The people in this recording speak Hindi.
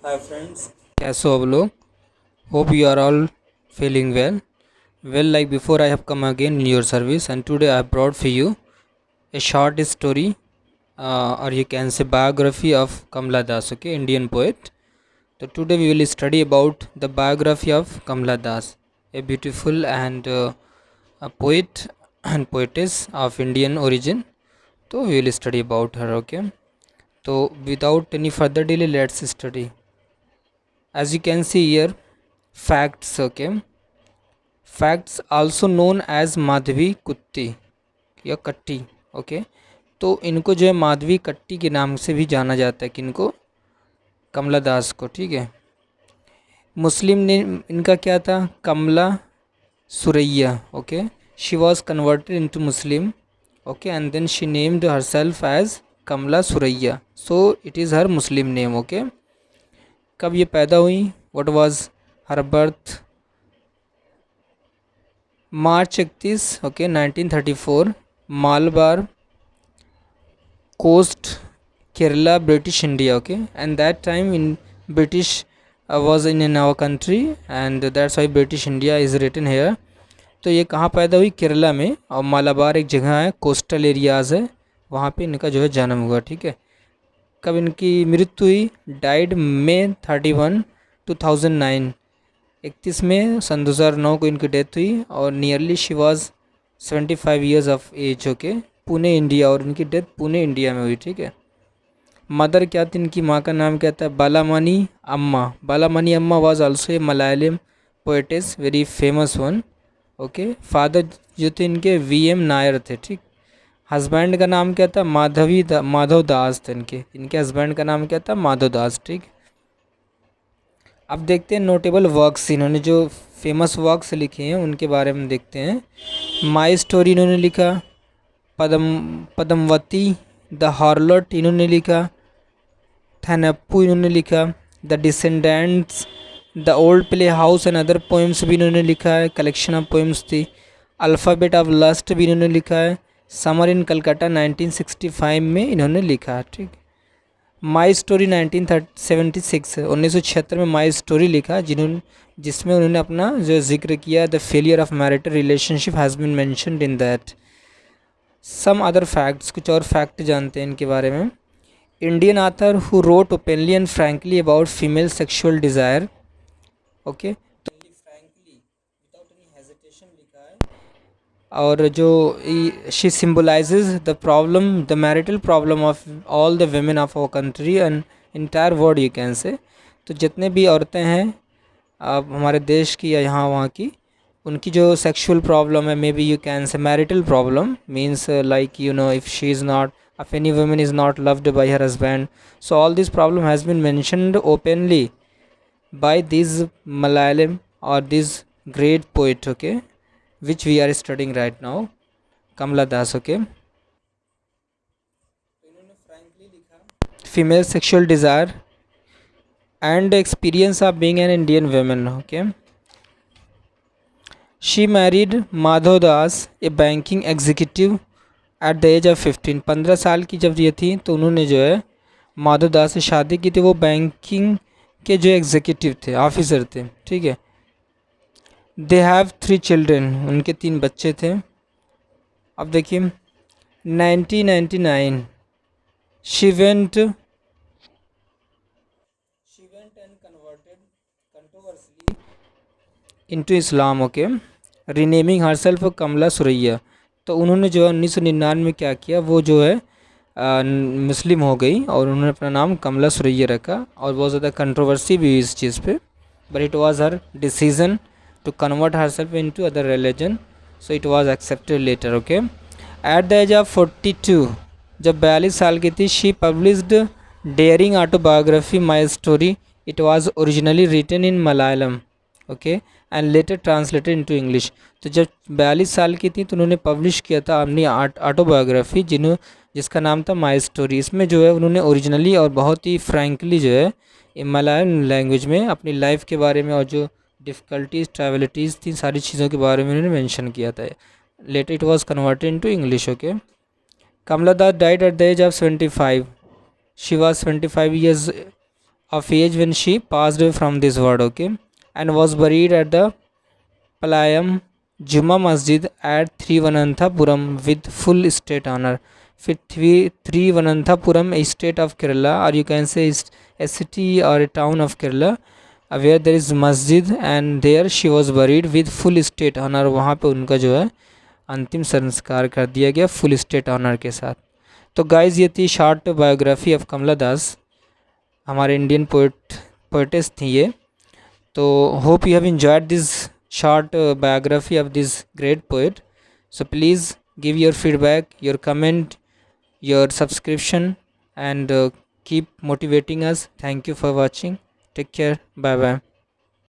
हाय फ्रेंड्स, कैसे हो आप लोग? Hope you are all feeling well. Like before, I have come again in your service, and today I have brought for you a short story, or you can say biography of Kamla Das, okay, Indian poet. So today we will study about the biography of Kamla Das, a beautiful and a poet and poetess of Indian origin. So we will study about her, okay. So without any further delay, let's study. As you can see here, facts, okay. Facts also known as Madhavi Kutty या कट्टी, ओके. तो इनको जो है माधवी कट्टी के नाम से भी जाना जाता है, किनको? कमला दास को, ठीक है. मुस्लिम ने इनका क्या था? Kamala Suraiya, okay. She was converted into Muslim, okay, and then she named herself as Kamala Suraiya. So it is her Muslim name, okay. कब ये पैदा हुई? What was her birth? March 31, okay, 1934, Malabar coast, Kerala, British India, okay. And that time in British was in our country, and that's why British India is written here. तो ये कहाँ पैदा हुई? केरला में. और मालाबार एक जगह है, कोस्टल एरियाज़ है, वहाँ पे इनका जो है जन्म हुआ, ठीक है. कब इनकी मृत्यु हुई? डाइड May 31, 2009, 31 मई सन 2009 को इनकी डेथ हुई. और nearly she was 75 years of age, okay. Pune India, और इनकी डेथ पुणे इंडिया में हुई, ठीक है. मदर क्या थी इनकी? माँ का नाम क्या था? बालामणि अम्मा. बालामणि अम्मा was also a Malayalam poetess, very famous one, okay. Father जो थे इनके VM नायर थे, ठीक. हस्बैंड का नाम क्या था? माधव दास थे इनके हस्बैंड का नाम क्या था? माधव दास, ठीक. अब देखते हैं नोटेबल वर्क्स, इन्होंने जो फेमस वर्क्स लिखे हैं उनके बारे में देखते हैं. माई स्टोरी इन्होंने लिखा. पद्मवती, द हार्लट इन्होंने लिखा. थैनप्पू इन्होंने लिखा. The descendants, the old play house and other poems भी इन्होंने लिखा है, कलेक्शन ऑफ पोएम्स थी. अल्फ़ाबेट ऑफ लस्ट भी इन्होंने लिखा है. समर इन कलकत्ता 1965 में इन्होंने लिखा है, ठीक. माई स्टोरी 1976, 1976 में माई स्टोरी लिखा, जिसमें उन्होंने अपना जो जिक्र किया, the failure of marital relationship has been mentioned in that. Some other facts, कुछ और फैक्ट जानते हैं इनके बारे में. Indian author who wrote openly and frankly about female sexual desire, okay. तो फ्रैंकली विदाउट एनी हेजिटेशन लिखा है. और जो she symbolizes the problem, the marital problem of all the women of our country and entire world, you can say. तो जितने भी औरतें हैं हमारे देश की या यहाँ वहाँ की, उनकी जो सेक्सुअल प्रॉब्लम है, मे बी यू कैन से marital problem, means like you know if she is not, if any woman is not loved by her husband, so all this problem has been mentioned openly by this Malayalam or this great poet, okay, which we are studying right now, Kamla Das, okay. Female sexual desire and experience of being an Indian woman, okay. She married Madhav Das, a banking executive, at the age of 15. 15 साल की जब ये थी तो उन्होंने जो है माधव दास से शादी की थी. वो बैंकिंग के जो एग्जीक्यूटिव थे, ऑफिसर थे, ठीक है. दे हैव 3 चिल्ड्रेन, उनके 3 बच्चे थे. अब देखिए 1999 she went and converted controversially into Islam, okay, renaming herself Kamala Suraiya. तो उन्होंने जो है 1999 में क्या किया, वो जो है मुस्लिम हो गई और उन्होंने अपना नाम कमला सुरैया रखा. और बहुत ज़्यादा कंट्रोवर्सी भी हुई इस चीज़ पे, but it was her decision to convert herself into other religion, so it was accepted later, okay. At the age of 42, जब 42 साल की थी, she published daring autobiography my story. It was originally written in Malayalam, okay, and later translated into English. तो जब 42 साल की थी तो उन्होंने पब्लिश किया था अपनी ऑटोबायोग्राफी, जिसका नाम था माई स्टोरी. इसमें जो है उन्होंने ओरिजिनली और बहुत ही फ्रैंकली जो है मलयालम लैंग्वेज में अपनी लाइफ के बारे में और जो डिफ़िकल्टीज ट्रैवलिटीज़ थी, सारी चीज़ों के बारे में उन्होंने मेंशन किया था. Later it was converted into English, okay. Kamala Das died at the age of 75. She was 75 ईयर्स of age when she passed away from this world, okay, and was buried at the Palayam Juma Masjid at Thiruvananthapuram with full state honor. Thiruvananthapuram, a state of Kerala, or you can say a city or a town of Kerala, where there is masjid, and there she was buried with full state honor. वहाँ पे उनका जो है अंतिम संस्कार कर दिया गया फुल स्टेट ऑनर के साथ. तो गाइज ये थी शॉर्ट बायोग्राफी ऑफ कमला दास, हमारे इंडियन पोइटेस थी ये. तो hope you have enjoyed this short biography of this great poet. So please give your feedback, your comment, your subscription, and keep motivating us. Thank you for watching. Take care. Bye bye.